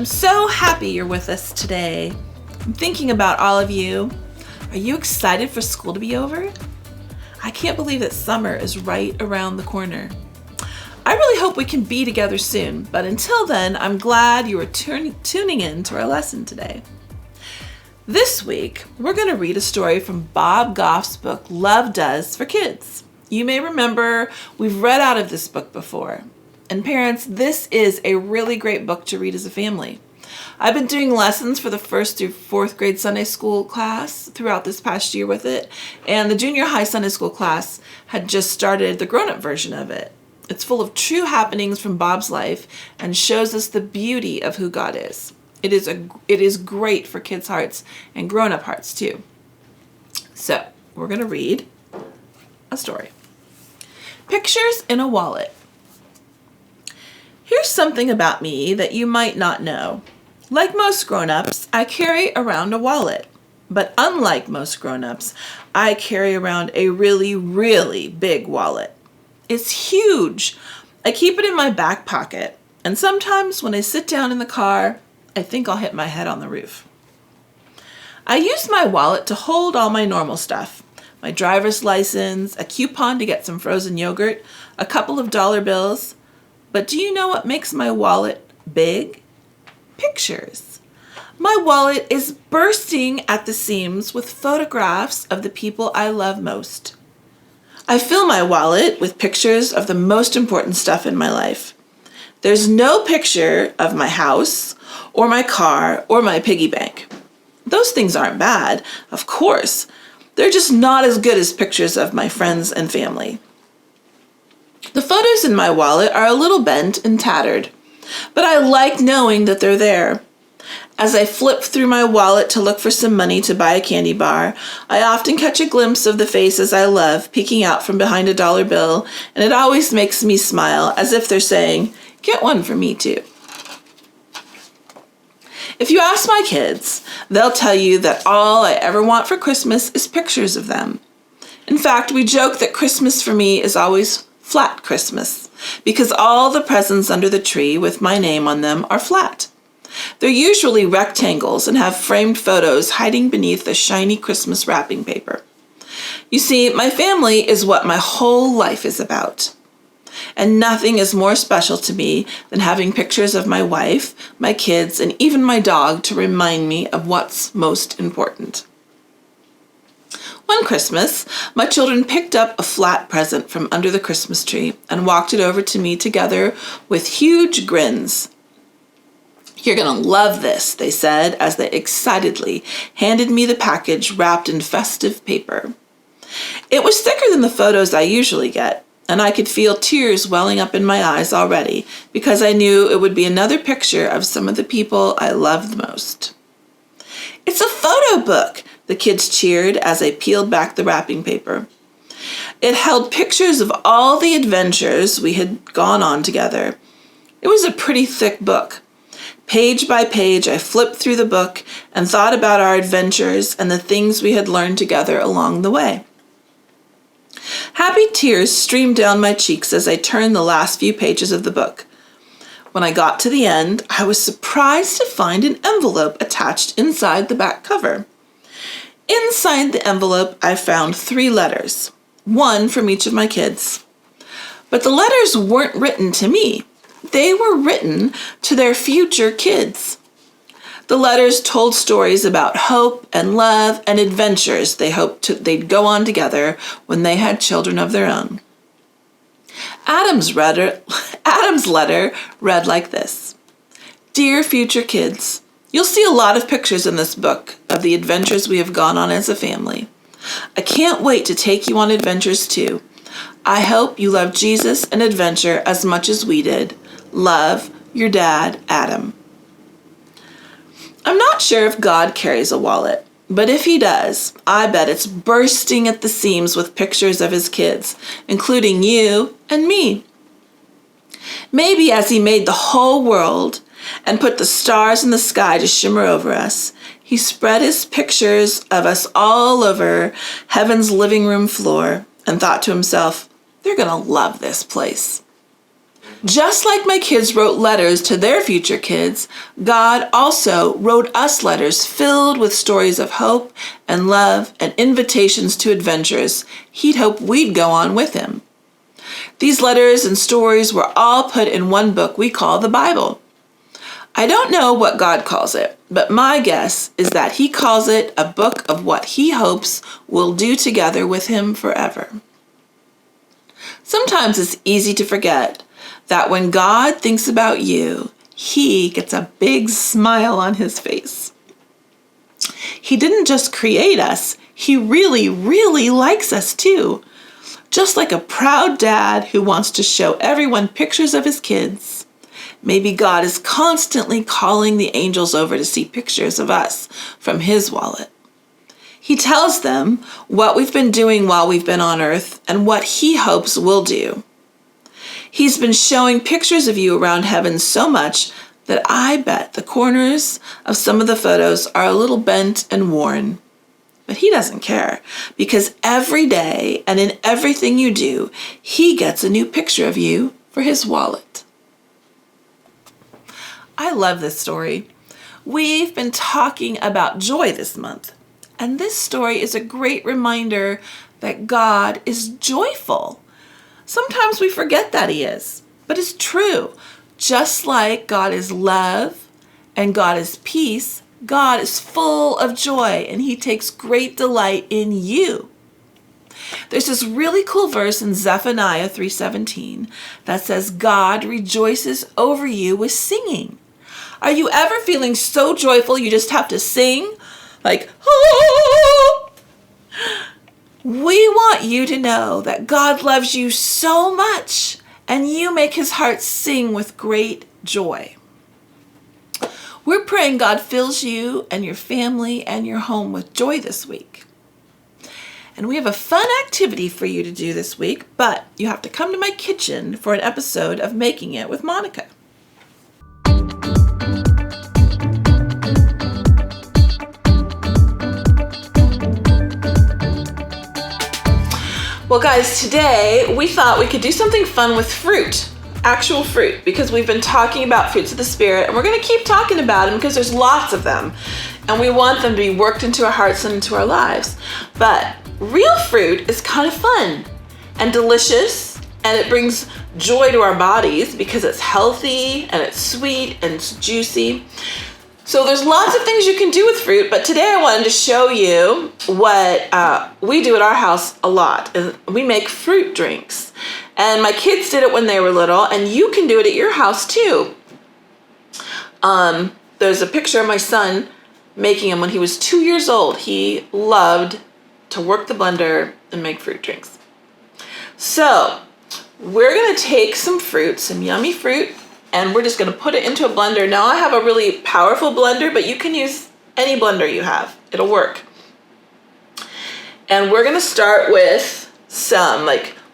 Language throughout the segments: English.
so happy you're with us today. I'm thinking about all of you. Are you excited for school to be over? I can't believe that summer is right around the corner. I really hope we can be together soon, but until then, I'm glad you are tuning in to our lesson today. This week, we're going to read a story from Bob Goff's book, Love Does for Kids. You may remember we've read out of this book before. And parents, this is a really great book to read as a family. I've been doing lessons for the 1st through 4th grade Sunday school class throughout this past year with it, and the junior high Sunday school class had just started the grown-up version of it. It's full of true happenings from Bob's life and shows us the beauty of who God is. It is great for kids' hearts and grown-up hearts too. So, we're going to read a story. Pictures in a Wallet. Here's something about me that you might not know. Like most grown-ups, I carry around a wallet. But unlike most grown-ups, I carry around a really, really big wallet. It's huge. I keep it in my back pocket. And sometimes when I sit down in the car, I think I'll hit my head on the roof. I use my wallet to hold all my normal stuff. My driver's license, a coupon to get some frozen yogurt, a couple of dollar bills. But do you know what makes my wallet big? Pictures. My wallet is bursting at the seams with photographs of the people I love most. I fill my wallet with pictures of the most important stuff in my life. There's no picture of my house or my car or my piggy bank. Those things aren't bad, of course. They're just not as good as pictures of my friends and family. The photos in my wallet are a little bent and tattered, but I like knowing that they're there. As I flip through my wallet to look for some money to buy a candy bar, I often catch a glimpse of the faces I love peeking out from behind a dollar bill, and it always makes me smile as if they're saying, "Get one for me too." If you ask my kids, they'll tell you that all I ever want for Christmas is pictures of them. In fact, we joke that Christmas for me is always flat Christmas, because all the presents under the tree with my name on them are flat. They're usually rectangles and have framed photos hiding beneath the shiny Christmas wrapping paper. You see, my family is what my whole life is about. And nothing is more special to me than having pictures of my wife, my kids, and even my dog to remind me of what's most important. One Christmas, my children picked up a flat present from under the Christmas tree and walked it over to me together with huge grins. "You're going to love this," they said as they excitedly handed me the package wrapped in festive paper. It was thicker than the photos I usually get, and I could feel tears welling up in my eyes already because I knew it would be another picture of some of the people I love the most. "It's a photo book," the kids cheered as I peeled back the wrapping paper. It held pictures of all the adventures we had gone on together. It was a pretty thick book. Page by page, I flipped through the book and thought about our adventures and the things we had learned together along the way. Happy tears streamed down my cheeks as I turned the last few pages of the book. When I got to the end, I was surprised to find an envelope attached inside the back cover. Inside the envelope, I found 3 letters, one from each of my kids. But the letters weren't written to me. They were written to their future kids. The letters told stories about hope and love and adventures they hoped they'd go on together when they had children of their own. Adam's letter read like this: "Dear future kids, you'll see a lot of pictures in this book of the adventures we have gone on as a family. I can't wait to take you on adventures too. I hope you love Jesus and adventure as much as we did. Love, your dad, Adam." I'm not sure if God carries a wallet, but if he does, I bet it's bursting at the seams with pictures of his kids, including you and me. Maybe as he made the whole world and put the stars in the sky to shimmer over us, he spread his pictures of us all over heaven's living room floor and thought to himself, "They're going to love this place." Just like my kids wrote letters to their future kids, God also wrote us letters filled with stories of hope and love and invitations to adventures He'd hope we'd go on with Him. These letters and stories were all put in one book we call the Bible. I don't know what God calls it, but my guess is that He calls it a book of what He hopes we'll do together with Him forever. Sometimes it's easy to forget that when God thinks about you, He gets a big smile on His face. He didn't just create us, He really, really likes us too. Just like a proud dad who wants to show everyone pictures of his kids. Maybe God is constantly calling the angels over to see pictures of us from His wallet. He tells them what we've been doing while we've been on earth and what He hopes we'll do. He's been showing pictures of you around heaven so much that I bet the corners of some of the photos are a little bent and worn. But He doesn't care, because every day and in everything you do, He gets a new picture of you for His wallet. I love this story. We've been talking about joy this month, and this story is a great reminder that God is joyful. Sometimes we forget that He is, but it's true. Just like God is love and God is peace, God is full of joy and He takes great delight in you. There's this really cool verse in Zephaniah 3:17 that says God rejoices over you with singing. Are you ever feeling so joyful you just have to sing? Like, oh! We want you to know that God loves you so much and you make His heart sing with great joy. We're praying God fills you and your family and your home with joy this week. And we have a fun activity for you to do this week, but you have to come to my kitchen for an episode of Making It with Monica. Well, guys, today we thought we could do something fun with fruit. Actual fruit, because we've been talking about fruits of the Spirit, and we're going to keep talking about them because there's lots of them, and we want them to be worked into our hearts and into our lives. But real fruit is kind of fun and delicious, and it brings joy to our bodies because it's healthy and it's sweet and it's juicy. So there's lots of things you can do with fruit, but today I wanted to show you what we do at our house a lot. We make fruit drinks. And my kids did it when they were little, and you can do it at your house too. There's a picture of my son making them when he was 2 years old. He loved to work the blender and make fruit drinks. So we're going to take some fruit, some yummy fruit, and we're just going to put it into a blender. Now I have a really powerful blender, but you can use any blender you have. It'll work. And we're going to start with some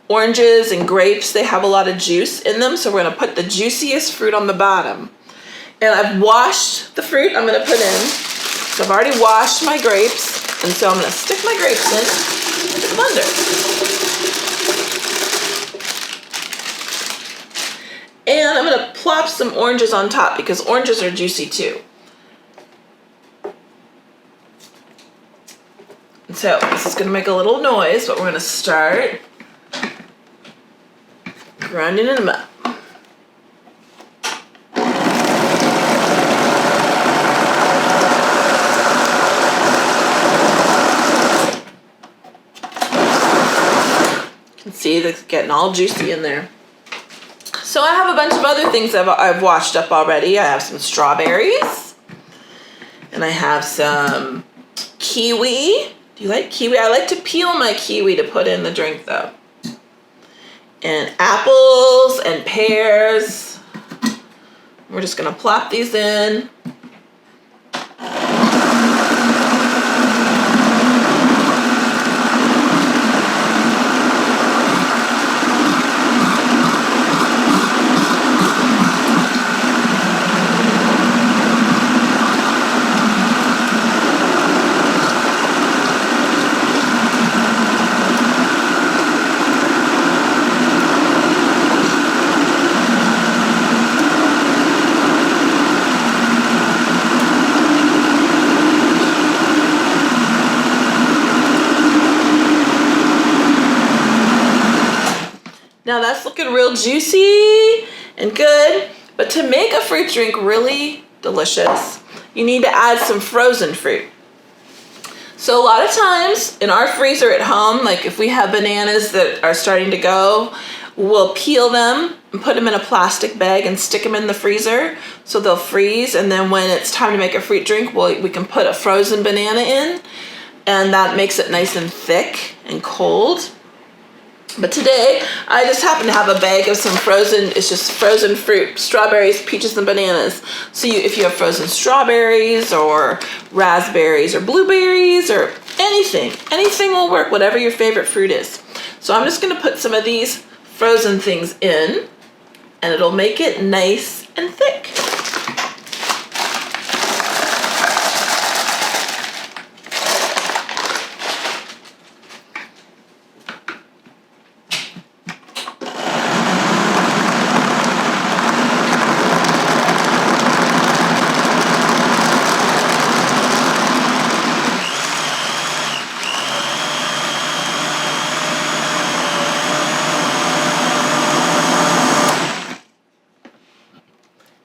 oranges and grapes. They have a lot of juice in them, so we're going to put the juiciest fruit on the bottom. And I've washed the fruit I'm going to put in. So I've already washed my grapes, and so I'm going to stick my grapes in the blender. And I'm going to plop some oranges on top because oranges are juicy too. And so this is going to make a little noise, but we're going to start grinding them up. You can see it's getting all juicy in there. So I have a bunch of other things I've washed up already. I have some strawberries, and I have some kiwi. Do you like kiwi? I like to peel my kiwi to put in the drink though. And apples and pears. We're just gonna plop these in. Now that's looking real juicy and good, but to make a fruit drink really delicious, you need to add some frozen fruit. So a lot of times in our freezer at home, like if we have bananas that are starting to go, we'll peel them and put them in a plastic bag and stick them in the freezer so they'll freeze. And then when it's time to make a fruit drink, we can put a frozen banana in, and that makes it nice and thick and cold. But today, I just happen to have a bag of some it's just frozen fruit, strawberries, peaches, and bananas. So if you have frozen strawberries or raspberries or blueberries or anything will work, whatever your favorite fruit is. So I'm just gonna put some of these frozen things in, and it'll make it nice and thick.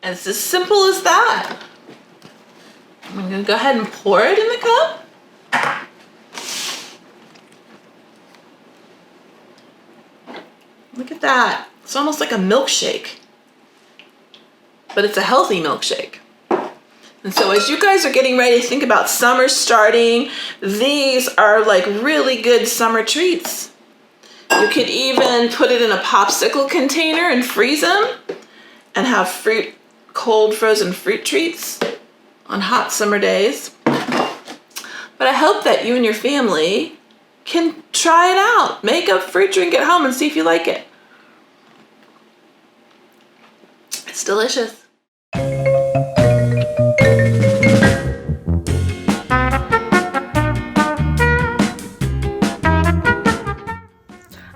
And it's as simple as that. I'm gonna go ahead and pour it in the cup. Look at that. It's almost like a milkshake, but it's a healthy milkshake. And so as you guys are getting ready to think about summer starting, these are like really good summer treats. You could even put it in a popsicle container and freeze them and have cold frozen fruit treats on hot summer days. But I hope that you and your family can try it out. Make a fruit drink at home and see if you like it. It's delicious.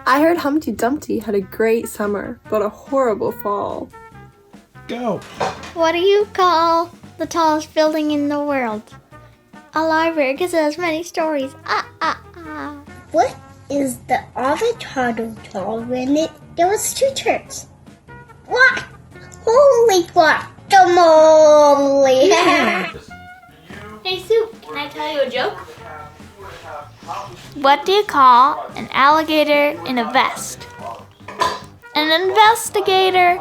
I heard Humpty Dumpty had a great summer, but a horrible fall. Go. What do you call the tallest building in the world? A library, because it has many stories. What is the avocado when there was 2 turns? What? Holy guacamole! Hey, Soup, can I tell you a joke? What do you call an alligator in a vest? An investigator.